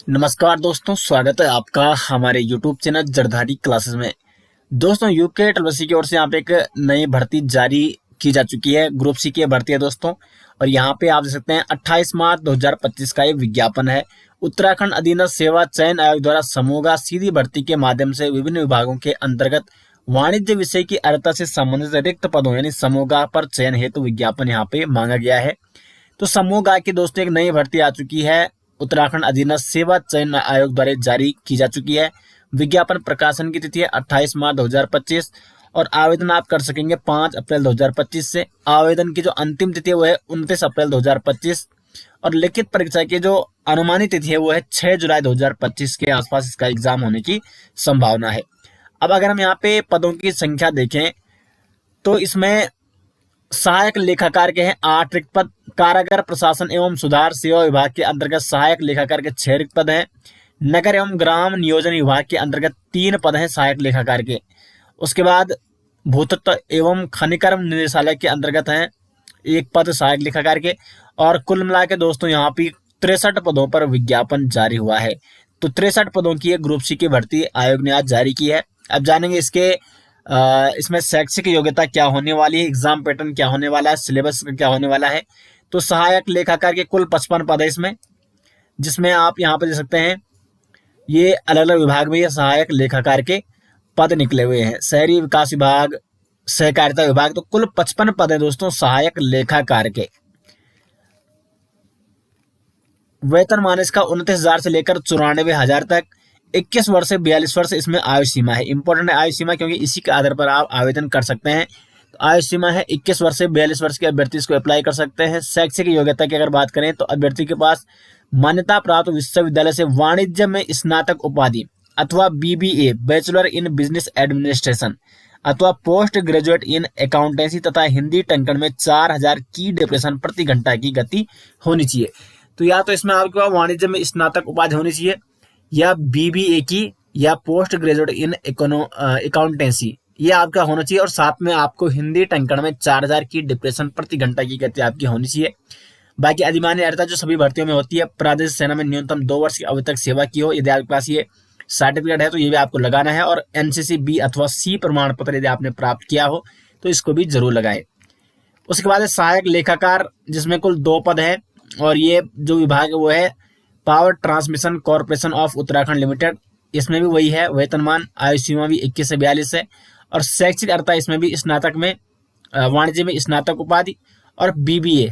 नमस्कार दोस्तों, स्वागत है आपका हमारे YouTube चैनल जरधारी क्लासेस में। दोस्तों, यूके ट्रिपल की ओर से यहाँ पे एक नई भर्ती जारी की जा चुकी है। ग्रुप सी की भर्ती है दोस्तों, और यहाँ पे आप देख सकते हैं 28 मार्च 2025 का ये विज्ञापन है। उत्तराखंड अधीनस्थ सेवा चयन आयोग द्वारा समूहगा सीधी भर्ती के माध्यम से विभिन्न विभागों के अंतर्गत वाणिज्य विषय की अर्हता से संबंधित रिक्त पदों यानी समूहगा पर चयन हेतु विज्ञापन यहाँ पे मांगा गया है। तो समूहगा की दोस्तों एक नई भर्ती आ चुकी है, उत्तराखंड अधीनस्थ सेवा चयन आयोग द्वारा जारी की जा चुकी है। विज्ञापन प्रकाशन की तिथि है 28 मार्च 2025 और आवेदन आप कर सकेंगे 5 अप्रैल 2025 से। आवेदन की जो अंतिम तिथि है वो है 29 अप्रैल 2025 और लिखित परीक्षा की जो अनुमानित तिथि है वो है 6 जुलाई 2025 के आसपास इसका एग्जाम होने की संभावना है। अब अगर हम यहाँ पे पदों की संख्या देखें तो इसमें सहायक लेखाकार के हैं 8 रिक्त पद, कारागार प्रशासन एवं सुधार सेवा विभाग के अंतर्गत सहायक लेखाकार के 6 रिक्त पद हैं, नगर एवं ग्राम नियोजन विभाग के अंतर्गत 3 पद हैं सहायक लेखाकार के। उसके बाद भूतत्व एवं खनिकर्म निदेशालय के अंतर्गत हैं 1 पद सहायक लेखाकार के। और कुल मिला के दोस्तों यहाँ पे 63 पदों पर विज्ञापन जारी हुआ है। तो 63 पदों की ग्रुप सी की भर्ती आयोग ने आज जारी की है। अब जानेंगे इसमें शैक्षिक योग्यता क्या होने वाली है, एग्जाम पैटर्न क्या होने वाला है, सिलेबस क्या होने वाला है। तो सहायक लेखाकार के कुल 55 पद है इसमें, जिसमें आप यहाँ पे देख सकते हैं ये अलग अलग विभाग में ये सहायक लेखाकार के पद निकले हुए हैं। शहरी विकास विभाग, सहकारिता विभाग, तो कुल 55 पद है दोस्तों सहायक लेखाकार के। वेतनमान इसका 29,000 से लेकर 94,000 तक। 21 वर्ष से 42 वर्ष इसमें आयु सीमा है। इंपॉर्टेंट है आयु सीमा, क्योंकि इसी के आधार पर आप आवेदन कर सकते हैं। तो आयु सीमा है 21 वर्ष से 42 वर्ष के अभ्यर्थी इसको अप्लाई कर सकते हैं। शैक्षिक योग्यता की अगर बात करें तो अभ्यर्थी के पास मान्यता प्राप्त विश्वविद्यालय से वाणिज्य में स्नातक उपाधि अथवा BBA bachelor in business administration अथवा पोस्ट ग्रेजुएट इन अकाउंटेंसी तथा हिंदी टंकण में 4000 की डिप्रेशन प्रति घंटा की गति होनी चाहिए। तो या तो इसमें आपके पास वाणिज्य में स्नातक उपाधि होनी चाहिए, या BBA की, या पोस्ट ग्रेजुएट इन अकाउंटेंसी, ये आपका होना चाहिए। और साथ में आपको हिंदी टंकण में 4000 की डिप्रेशन प्रति घंटा की गति आपकी होनी चाहिए। बाकी अधिमान्य अर्हता जो सभी भर्तियों में होती है, प्रादेशिक सेना में न्यूनतम 2 वर्ष की अवधि तक सेवा की हो, यदि आपके पास ये सर्टिफिकेट है तो ये भी आपको लगाना है। और NCC B अथवा C प्रमाण पत्र यदि आपने प्राप्त किया हो तो इसको भी जरूर लगाए। उसके बाद है सहायक लेखाकार, जिसमें कुल 2 पद है, और ये जो विभाग है वो है power transmission corporation of Uttarakhand limited. इसमें भी वही है, वेतनमान आयु सीमा भी 21 से 42 है। और शैक्षिक अर्हता इसमें भी स्नातक में, वाणिज्य में स्नातक उपाधि और BBA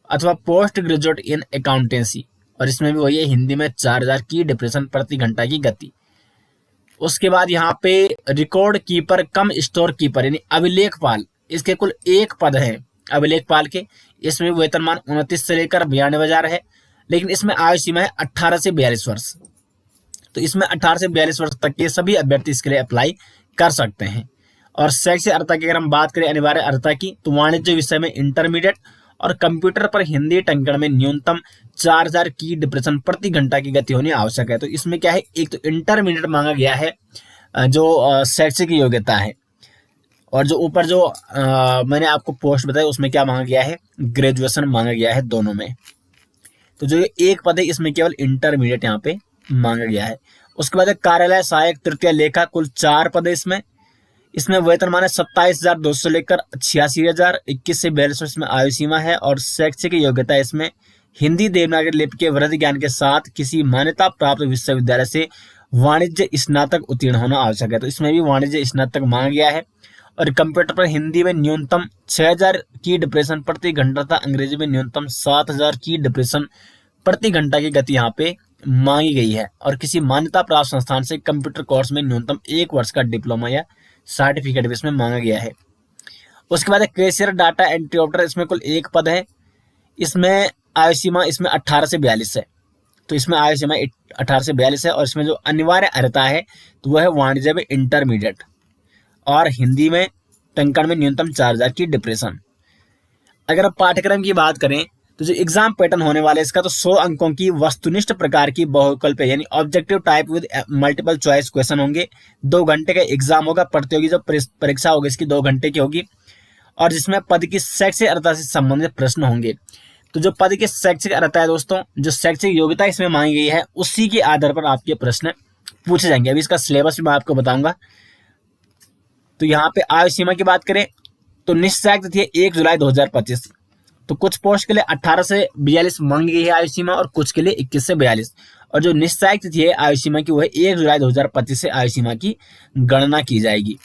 अथवा पोस्ट ग्रेजुएट इन अकाउंटेंसी, और इसमें भी वही है, हिंदी में 4000 की डिप्रेशन प्रति घंटा की गति। उसके बाद यहाँ पे रिकॉर्ड कीपर कम स्टोर कीपर यानी अभिलेखपाल, इसके कुल 1 पद है अभिलेखपाल के। इसमें वेतनमान 29 से लेकर 92,000 है, लेकिन इसमें आयु सीमा है 18 से 42 वर्ष। तो इसमें 18 से 42 वर्ष तक के सभी अभ्यर्थी इसके लिए अप्लाई कर सकते हैं। और शैक्षिक अर्हता की अगर हम बात करें अनिवार्य अर्हता की, तो वाणिज्य विषय में इंटरमीडिएट और कंप्यूटर पर हिंदी टंकण में न्यूनतम 4000 की डिप्रेशन प्रति घंटा की गति होनी आवश्यक है। तो इसमें क्या है, एक तो इंटरमीडिएट मांगा गया है जो शैक्षिक योग्यता है, और जो ऊपर जो मैंने आपको पोस्ट बताया उसमें क्या मांगा गया है, ग्रेजुएशन मांगा गया है दोनों में। तो जो 1 पद है इसमें केवल इंटरमीडिएट यहाँ पे मांगा गया है। उसके बाद कार्यालय सहायक तृतीय लेखा, कुल 4 पद है इसमें वेतनमान है 27,200 से लेकर 86,000। 21 से 42 वर्ष में आयु सीमा है। और शैक्षिक योग्यता इसमें हिंदी देवनागरी लिपि के वृद्धि ज्ञान के साथ किसी मान्यता प्राप्त विश्वविद्यालय से वाणिज्य स्नातक उत्तीर्ण होना आवश्यक है। तो इसमें भी वाणिज्य स्नातक मांगा गया है। और कंप्यूटर पर हिंदी में न्यूनतम 6000 की डिप्रेशन प्रति घंटा तथा अंग्रेजी में न्यूनतम 7000 की डिप्रेशन प्रति घंटा की गति यहाँ पे मांगी गई है। और किसी मान्यता प्राप्त संस्थान से कंप्यूटर कोर्स में न्यूनतम 1 वर्ष का डिप्लोमा या सर्टिफिकेट भी इसमें मांगा गया है। उसके बाद कैशियर डाटा एंट्री ऑपरेटर, इसमें कुल 1 पद है। इसमें आयु सीमा इसमें 18 से 42 है। तो इसमें आयु सीमा 18 से 42 है। और इसमें जो अनिवार्य अर्हता है तो वह है वाणिज्य में इंटरमीडिएट और हिंदी में टंकण में न्यूनतम 4000 की डिप्रेशन। अगर आप पाठ्यक्रम की बात करें तो जो एग्जाम पैटर्न होने वाला है इसका, तो 100 अंकों की वस्तुनिष्ठ प्रकार की बहुविकल्प यानी objective type with multiple choice question होंगे। 2 घंटे का एग्जाम होगा। प्रतियोगी जो परीक्षा होगी इसकी 2 घंटे की होगी, और जिसमें पद की शैक्षिक अर्हता से संबंधित प्रश्न होंगे। तो जो पद के शैक्षिक रहता है दोस्तों, जो शैक्षिक योग्यता इसमें मांगी गई है उसी के आधार पर आपके प्रश्न पूछे जाएंगे। अभी इसका सिलेबस भी मैं आपको बताऊंगा। तो यहाँ पे आयु सीमा की बात करें तो निश्चय तिथि है 1 जुलाई 2025। तो कुछ पोस्ट के लिए 18 से 42 मांगी गई है आयु सीमा, और कुछ के लिए 21 से 42। और जो निश्चय तिथि है आयु सीमा की वो है 1 जुलाई 2025 से आयु सीमा की गणना की जाएगी।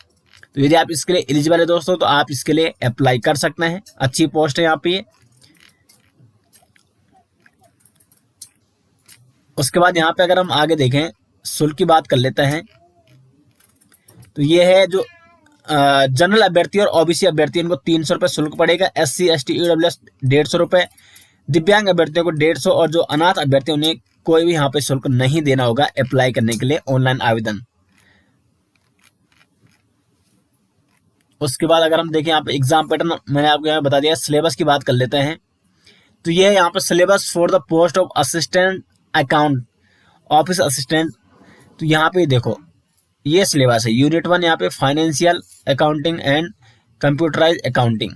तो यदि आप इसके लिए एलिजिबल है दोस्तों तो आप इसके लिए अप्लाई कर सकते हैं। अच्छी पोस्ट है यहाँ पे। उसके बाद यहाँ पे अगर हम आगे देखें, शुल्क की बात कर लेते हैं। तो ये है जो जनरल अभ्यर्थी और ओबीसी अभ्यर्थी, इनको 300 रुपये शुल्क पड़ेगा। SC ST EWS 150 रुपये, दिव्यांग अभ्यर्थियों को 150, और जो अनाथ अभ्यर्थी उन्हें कोई भी यहाँ पे शुल्क नहीं देना होगा अप्लाई करने के लिए ऑनलाइन आवेदन। उसके बाद अगर हम देखें यहाँ पे एग्जाम पैटर्न मैंने आपको यहाँ बता दिया। सिलेबस की बात कर लेते हैं। तो ये है यहाँ पे syllabus for the post of assistant account office assistant. तो यहाँ पे देखो ये सिलेबस है। यूनिट 1 यहाँ पे financial accounting and computerize accounting.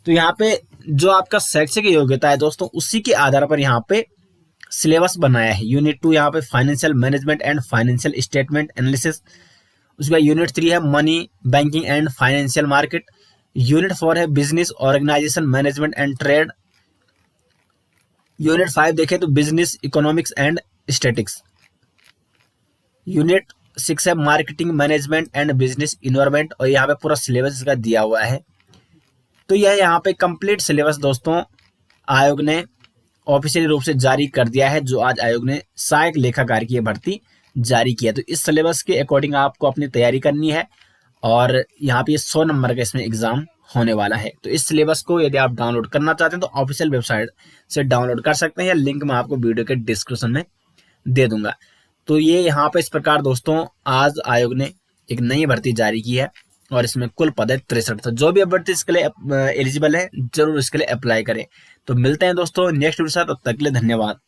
तो यहाँ पे जो आपका शैक्षिक योग्यता है दोस्तों उसी के आधार पर यहाँ पे सिलेबस बनाया है। यूनिट 2 यहाँ पे financial management and financial statement analysis. उसके बाद यूनिट 3 है money banking and financial market. Unit 4 है business organisation management and trade. Unit 5 देखें तो business economics and statics. Unit 6 है marketing management and business environment. और यहाँ पे पूरा सिलेबस इसका दिया हुआ है। तो यह यहाँ पे कंप्लीट सिलेबस दोस्तों आयोग ने ऑफिशियली रूप से जारी कर दिया है, जो आज आयोग ने सहायक लेखाकार की भर्ती जारी किया। तो इस सिलेबस के अकॉर्डिंग आपको अपनी तैयारी करनी है, और यहाँ पे 100 नंबर का इसमें एग्जाम होने वाला है। तो इस सिलेबस को यदि आप डाउनलोड करना चाहते हैं तो ऑफिशियल वेबसाइट से डाउनलोड कर सकते हैं, या लिंक मैं आपको वीडियो के डिस्क्रिप्शन में दे दूंगा। तो ये यहाँ पे इस प्रकार दोस्तों आज आयोग ने एक नई भर्ती जारी की है, और इसमें कुल पद है 63। तो जो भी अभ्यर्थी इसके लिए एलिजिबल है जरूर इसके लिए अप्लाई करें। तो मिलते हैं दोस्तों नेक्स्ट वीडियो के साथ, तब तक के लिए धन्यवाद।